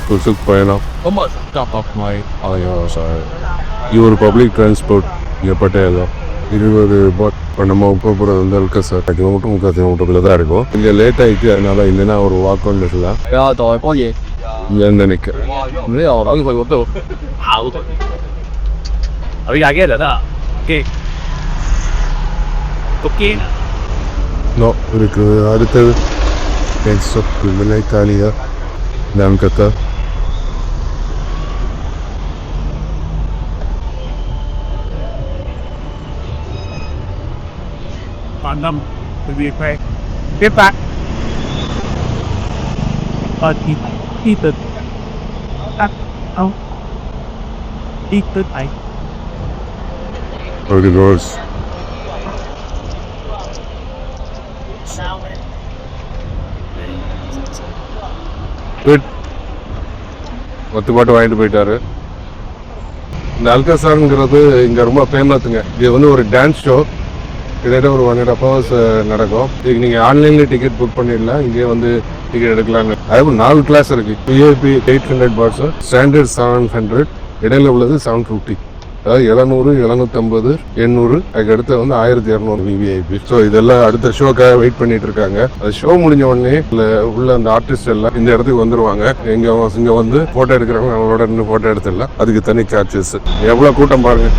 குசுக் பயணம் இவர் public transport இங்கே பட்டையெல்லாம் 20 பாட் இப்போ நம்ம போகிறது வந்து அல்கசார் கிலோமீட்டர் 30 கிலோமீட்டருக்குள்ளே தான் இருக்கும். இங்கே லேட் ஆகிட்டு அதனால இல்லைன்னா ஒரு வாக் ஒன்று இருக்கலாம் இங்கேருந்து நிற்க நோ இருக்குது. அடுத்தது Italia நான்கத்தா năm từ việc này tiếp bạn đi từ không đi từ ấy Early doors. Good. மொத்த பாட்டு வாங்கிட்டு போயிட்டாரு. இந்த அல்கசாருங்கிறது இங்கே ரொம்ப ஃபேமஸுங்க. இது வந்து ஒரு டான்ஸ் ஷோ. கிட்டத்தட்ட ஒரு 1.5 hours நடக்கும். இதுக்கு நீங்கள் ஆன்லைனில் டிக்கெட் புக் பண்ணிடலாம். இங்கே வந்து டிக்கெட் எடுக்கலாங்க. அது 4 கிளாஸ் இருக்கு. விஐபி 800 பாட்ஸ், ஸ்டாண்டர்ட் 700, இடையில உள்ளது 750. அதாவது 700, 750, 800, அதுக்கு அடுத்து வந்து 1200 விவிஐபி. ஸோ இதெல்லாம் அடுத்த ஷோக்காக வெயிட் பண்ணிட்டு இருக்காங்க. அது ஷோ முடிஞ்ச உடனே உள்ள அந்த ஆர்டிஸ்ட் எல்லாம் இந்த இடத்துக்கு வந்துருவாங்க. இங்க வந்து போட்டோ எடுக்கிறவங்க அவங்களோட இன்னும் போட்டோ எடுத்துடலாம். அதுக்கு தனி சார்ஜஸ். எவ்வளோ கூட்டம் பாருங்க.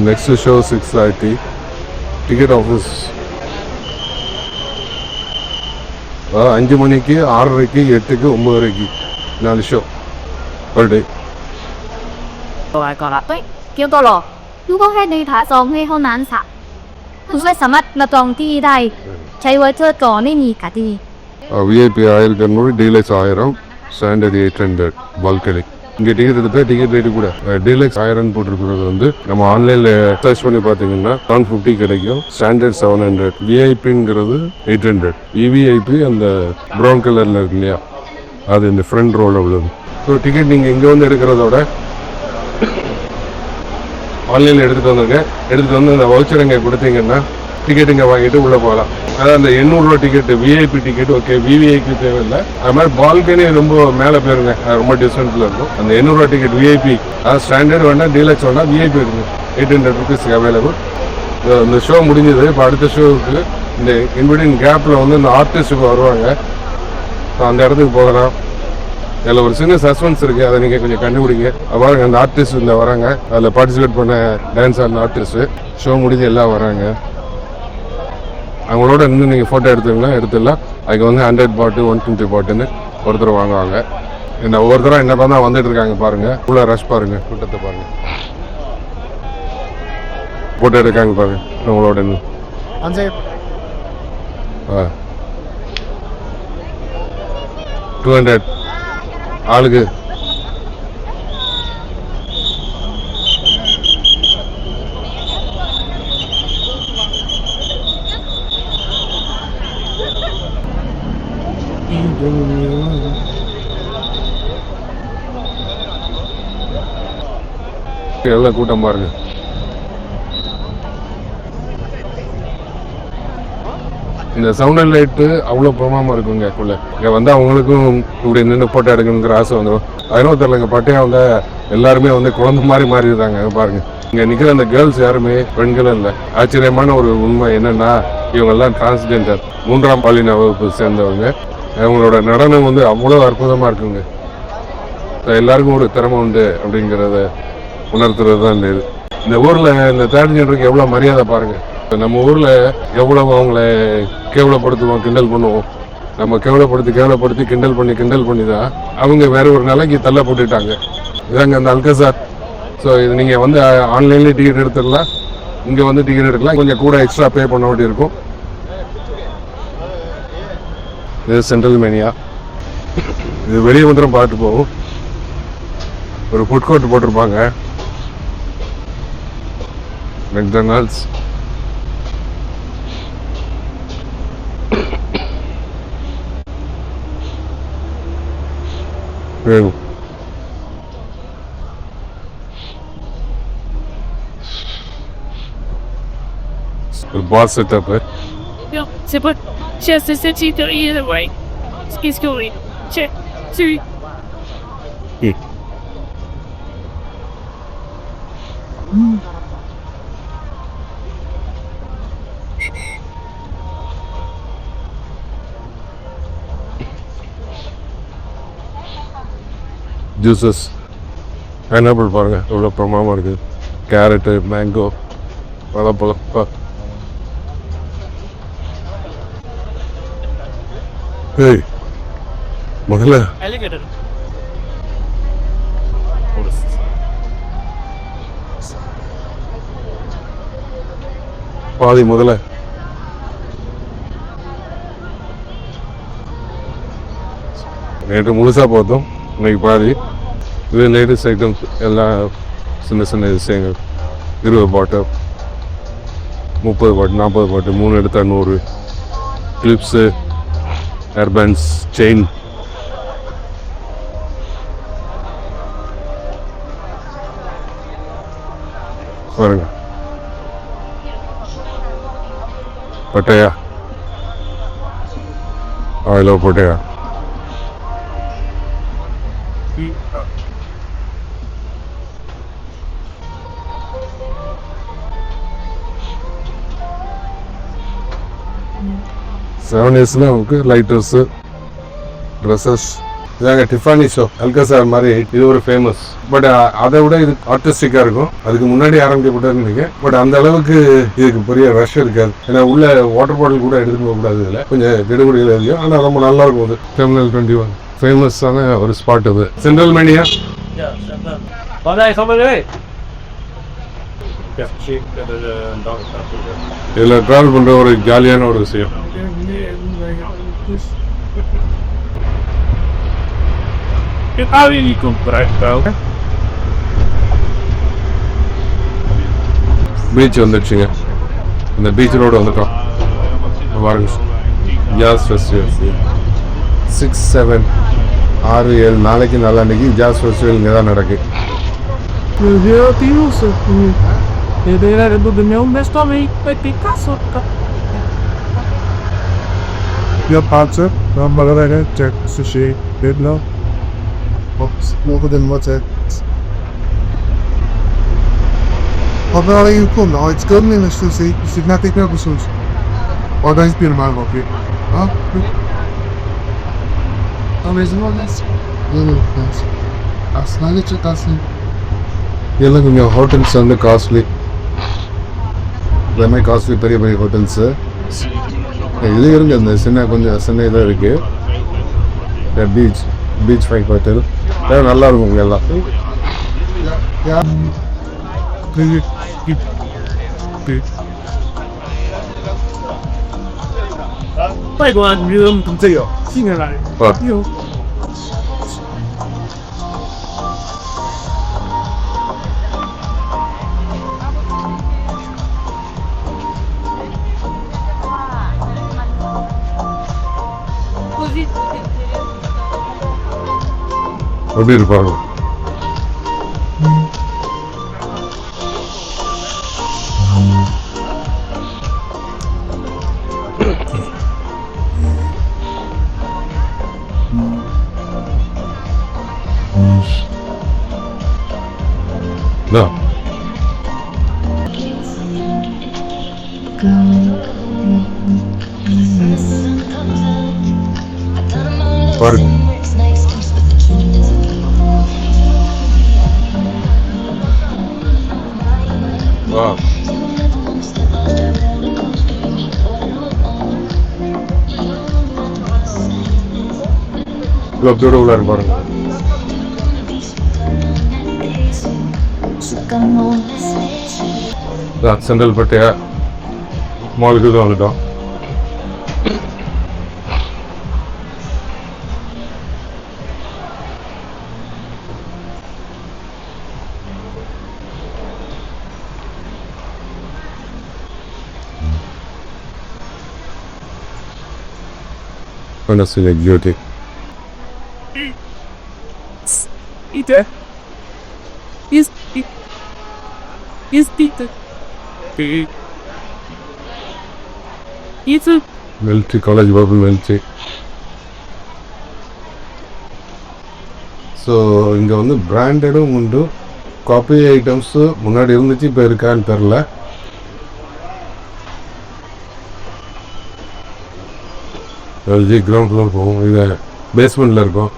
Next show 6:30. Ticket office 5 மணிக்கு 6:30க்கு 8க்கு 9:30 4 show per day.我講啦，對，叫到咯。如果係你睇上去好難查，為什麼那種地帶才會做做呢你家的VIP 1200, Deluxe 1000, Standard 800, Balcony. இங்கே டிக்கெட் எடுத்தா டிக்கெட் ரேட்டு கூட டீலக்ஸ் 1000 போட்டிருக்கிறது வந்து நம்ம ஆன்லைனில் சர்ச் பண்ணி பார்த்தீங்கன்னா 750 கிடைக்கும். ஸ்டாண்டர்ட் 700, விஐபிங்கிறது 800, விவிஐபி அந்த ப்ரௌன் கலரில் இருக்கு இல்லையா, அது இந்த ஃப்ரண்ட் ரோவில் உள்ளது. ஸோ டிக்கெட் நீங்கள் இங்கே வந்து எடுக்கிறதோட ஆன்லைனில் எடுத்துகிட்டு வந்து அந்த வவுச்சர் இங்கே கொடுத்தீங்கன்னா டிக்கெட் இங்கே வாங்கிட்டு உள்ளே போகலாம். அதாவது அந்த 800 ரூபா ticket VIP ticket okay, VVIP தேவையில்லை. அது மாதிரி பால்கனி ரொம்ப மேலே போயிருங்க, ரொம்ப டிஸ்டன்ஸில் இருக்கும். அந்த 800 ரூபா டிக்கெட் விஐபி, அதாவது ஸ்டாண்டர்ட் வேணா டீலக்ஸ் வேணா விஐபி இருக்குது. 800 ருபீஸ்க்கு அவைலபிள். இந்த ஷோ முடிஞ்சது. இப்போ அடுத்த ஷோவுக்கு இந்த இன்பிட்வீன் கேப்பில் வந்து இந்த ஆர்டிஸ்ட்டுக்கு வருவாங்க. அந்த இடத்துக்கு போகலாம். அதில் ஒரு சின்ன சஸ்பென்ஸ் இருக்குது, அதை நீங்கள் கொஞ்சம் கண்டுபிடிங்க. பாருங்க அந்த ஆர்டிஸ்ட் இந்த வராங்க, அதில் பார்ட்டிசிபேட் பண்ண டான்ஸ் ஆடின ஆர்டிஸ்ட்டு ஷோ முடிஞ்சு எல்லாம் வராங்க. அவங்களோட இருந்து நீங்கள் ஃபோட்டோ எடுத்துடலாம். அதுக்கு வந்து 100 பாட்டு 120 பாட்டுன்னு ஒருத்தர் வாங்குவாங்க. இந்த ஒவ்வொருத்தரும் என்ன தான் வந்துட்டு இருக்காங்க பாருங்க. ஃபுல்லாக ரஷ் பாருங்க, கூட்டத்தை பாருங்க, ஃபோட்டோ எடுக்காங்க பாருங்க அவங்களோட இருந்து. 200 ஆளுக்கு. எல்லாம் கூட்டம் பாருங்க. இந்த சவுண்ட் அண்ட் லைட்டு அவ்வளோ பிரமாதமாக இருக்குங்க. இங்கே வந்து அவங்களுக்கும் இப்படி நின்று போட்டோ எடுக்கணுங்கிற ஆசை வந்துடும். அதனால தெரியலங்க, பட்டையாவில் எல்லாருமே வந்து குழந்தை மாதிரி மாறிடுறாங்க பாருங்க. இங்கே நிற்கிற அந்த கேர்ள்ஸ் யாருமே பெண்களும் இல்லை. ஆச்சரியமான ஒரு உண்மை என்னன்னா, இவங்கெல்லாம் டிரான்ஸ்ஜெண்டர், 3ஆம் பாலின வகுப்பு சேர்ந்தவங்க. அவங்களோட நடனம் வந்து அவ்வளோ அற்புதமாக இருக்குங்க. எல்லாருக்கும் ஒரு திறமை உண்டு அப்படிங்கிறத உணர்த்துறது தான் இந்த இது. இந்த ஊரில் இந்த தேர்ட் ஜெண்டருக்கு எவ்வளோ மரியாதை பாருங்கள். நம்ம ஊரில் எவ்வளோ அவங்கள கேவலப்படுத்துவோம், கிண்டல் பண்ணுவோம். நம்ம கேவலப்படுத்தி கிண்டல் பண்ணி தான் அவங்க வேற ஒரு நிலைக்கு தள்ளப்பட்டுட்டாங்க. இதாங்க அந்த அல்கசார். ஸோ இது நீங்கள் வந்து ஆன்லைன்லேயே டிக்கெட் எடுத்துடலாம். இங்கே வந்து டிக்கெட் எடுக்கலாம், கொஞ்சம் கூட எக்ஸ்ட்ரா பே பண்ண வேண்டி இருக்கும். இது சென்ட்ரல் மேனியா. இது வெளியே வந்துடும் பார்த்து போகும். ஒரு ஃபுட் கோர்ட் போட்டிருப்பாங்க, மெக்டொனால்ட்ஸ். ஒரு பாஸ் setup. Non, c'est pas. Just the city to either way. It's going. Check. See. Juices pineapple பாருங்க எவ்வளோ பிரமாதமாக இருக்குது. கேரட்டு, மேங்கோ, பழப்பழம். ஏய் முதல்ல Alligator. பாதி முதல்ல நேற்று முழுசாக பார்த்தோம், இன்னைக்கு பாதி. இது லேட்டஸ்ட் ஐட்டம்ஸ் எல்லாம் சின்ன சின்ன விஷயங்கள். 20 பாட்டு, 30 பாட்டு, 40 பாட்டு, 3 எடுத்தால் 100. Clips, hairbands, chain. பாருங்க பட்டையா, ஆயிலோ பட்டையா. செவன் இயர்ஸ்ல நமக்கு லைட்டர்ஸு, ட்ரெஸ்ஸஸ். இதாங்க டிஃபானி ஷோ, அல்கசார் மாதிரி இது ஒரு ஃபேமஸ். பட் அதை விட இது ஆர்டிஸ்டிக்காக இருக்கும். அதுக்கு முன்னாடி ஆரம்பிக்கப்பட்டதுன்னு நினைக்கிறேன். பட் அந்த அளவுக்கு இதுக்கு பெரிய ரஷ் இருக்காது. ஏன்னா உள்ள வாட்டர் பாட்டில் கூட எடுத்துட்டு போகக்கூடாது. இதில் கொஞ்சம் கெடுபடியில் இருக்கும். ஆனால் ரொம்ப நல்லா இருக்கும். அது டெர்மினல் 21 ஃபேமஸான ஒரு ஸ்பாட். அது சென்ட்ரல் மேனியா. இதில் ட்ராவல் பண்ணுற ஒரு ஜாலியான ஒரு விஷயம். Che avevi comprato? பீச் வந்துடுச்சுங்க. இந்த பீச் ரோடு வந்துட்டோம். பாருங்க, ஜாஸ் ஃபெஸ்டிவல் 6, 7, 6, 7 நாளைக்கு நாளான்னைக்கு ஜாஸ் ஃபெஸ்டிவல் இங்கே தான் நடக்கு. Ed era do meu investimento, vai ter caço. Ja, patrzę, mam balerę, check, sushi, jedno. Ops, more than what's it? How are you come now? It's good in the sushi, it's not taking up the sushi. Or don't be mal, okay? Huh? Amazing one, that's really nice. As long as it doesn't. இதெல்லாம் கொஞ்சம் hotels வந்து costly, எல்லாமே costly, பெரிய பெரிய hotels. இது இருக்குது, அந்த சின்ன கொஞ்சம் சின்ன இதாக இருக்குது. பீச் ஃபைவ் ஹோட்டல் நல்லா இருக்கும் எல்லாம்.外国人你都懂这个，进来。有。எப்படி இருப்பாங்க. பாருங்க, கிளப்ஸோட உள்ள பாருங்க. சென்ட்ரல் பட்டையா மாலுக்கு தான் வந்துட்டோம். Honestly, exotic. Ite. Is Ite. Ite. Military college purple military. So இங்கே வந்து பிராண்டடும் உண்டு, காப்பி ஐட்டம்ஸு முன்னாடி இருந்துச்சு, இப்போ இருக்கான்னு தெரில. எல்ஜி கிரவுண்ட் ஃப்ளோர் போகும், இது பேஸ்மெண்ட்டில் இருக்கும்.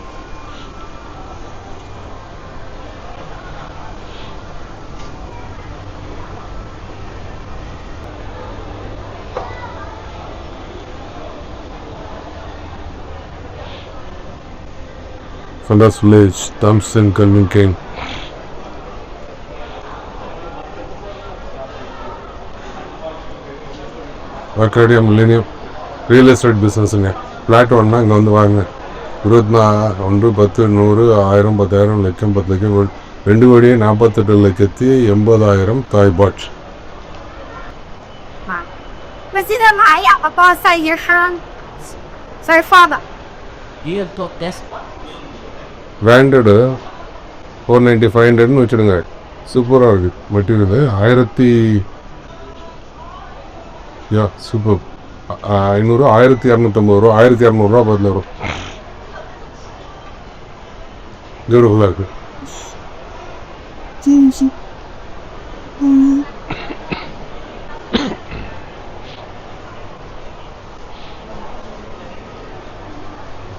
Fundas Village, Thompson, Calvin Klein. Arcadia Millennium real estate பிஸ்னஸுங்க. ஃப்ளாட் ஒன்றா இங்கே வந்து வாங்க. 24 1 10 100 1000 10,000 லட்சம் 10 லட்சம் 2,48,80,000 தாய்பாட்.我记得买呀，我帮晒一hand，晒发的。 பிராண்டடு 490 500ன்னு வச்சுடுங்க. சூப்பராக இருக்குது மெட்டீரியல். 1000 சூப்பர் 500 1250 ரூபா 1200 பதில் வரும். பியூட்டிஃபுல்லாக இருக்குது.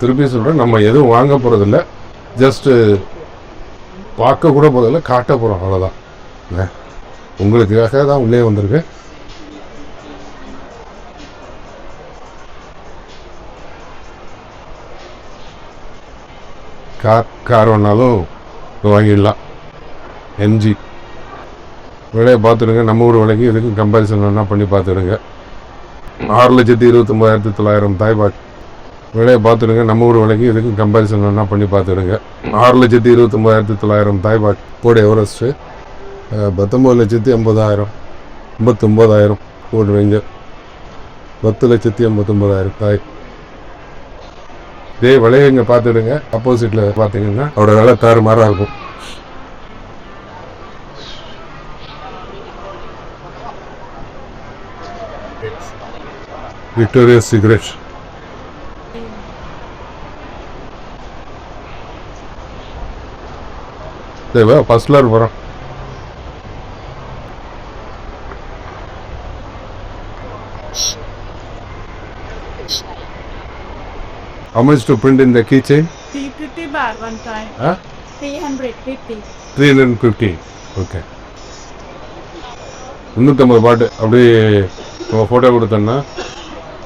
திருப்பி சொல்கிறேன், நம்ம எதுவும் வாங்க போகிறதில்ல, ஜஸ்ட்டு பார்க்க கூட போகிறதில்ல, காட்ட போகிறோம், அவ்வளோதான். உங்களுக்காக தான் உள்ளே வந்திருக்கு. கார் வேணாலும் வாங்கிடலாம். எம்ஜி விலையை பார்த்துடுங்க. நம்ம ஊர் விலைக்கு இதுக்கும் கம்பேரிசன் வேணால் பண்ணி பார்த்துடுங்க. 6,29,900 தாய்பாட் விலையை பார்த்துடுங்க. நம்ம ஊர் விலைக்கு இதுக்கும் கம்பேரிசன் வேணால் பண்ணி பார்த்துடுங்க. 6,29,900 தாய்பாட். போடு எவரெஸ்ட்டு 19,80,000 59,000 போடு ரேஞ்சர் 10,89,000 தாய். இதே விலையை இங்கே பார்த்துடுங்க. ஆப்போசிட்டில் பார்த்தீங்கன்னா அவரோட விலை தாறுமாறாக இருக்கும். விக்டோரியா சீக்ரெட் தேவை. ஃபர்ஸ்ட் ஃப்ளோர் போகிறோம். How much to print in the keychain? 350 baht one time. Huh? 350. 350. Okay. 350 பாட்டு அப்படியே நம்ம ஃபோட்டோ கொடுத்தோன்னா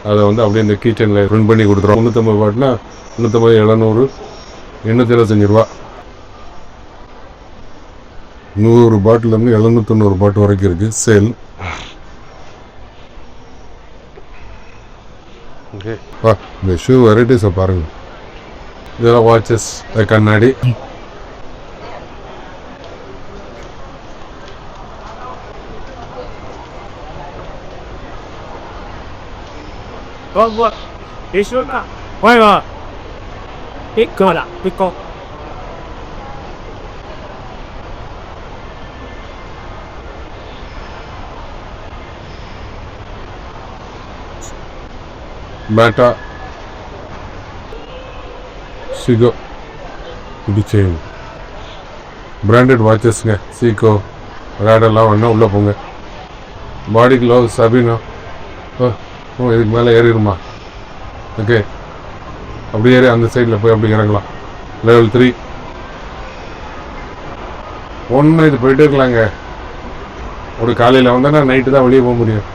அதை வந்து அப்படியே இந்த கீச்சனில் பிரிண்ட் பண்ணி கொடுத்துருவோம். 350 பாட்டுனா 350 700 825 ரூபா. 100 பாட்டிலேருந்து 790 பாட்டு வரைக்கும் இருக்குது சேல். ஓகே வா, இந்த ஷூ வெரைட்டிஸை பாருங்கள். இதெல்லாம் வாட்சஸ், கண்ணாடி. What? Issue na. Why not? Ikaw lang. Ikaw. பேட்டா சிகோ இப்படி செயின் பிராண்டட் வாட்சஸ்ங்க. சீக்கோ ரேடெல்லாம் வேணா உள்ளே போங்க. பாடி க்ளோவ் சபினோ. இதுக்கு மேலே ஏறிடுமா? ஓகே, அப்படி ஏறி அந்த சைடில் போய் அப்படி இறங்கலாம். லெவல் 3 ஒன்று இது போயிட்டே இருக்கலாங்க. ஒரு காலையில் வந்தேன்னா நைட்டு தான் வெளியே போக முடியும்.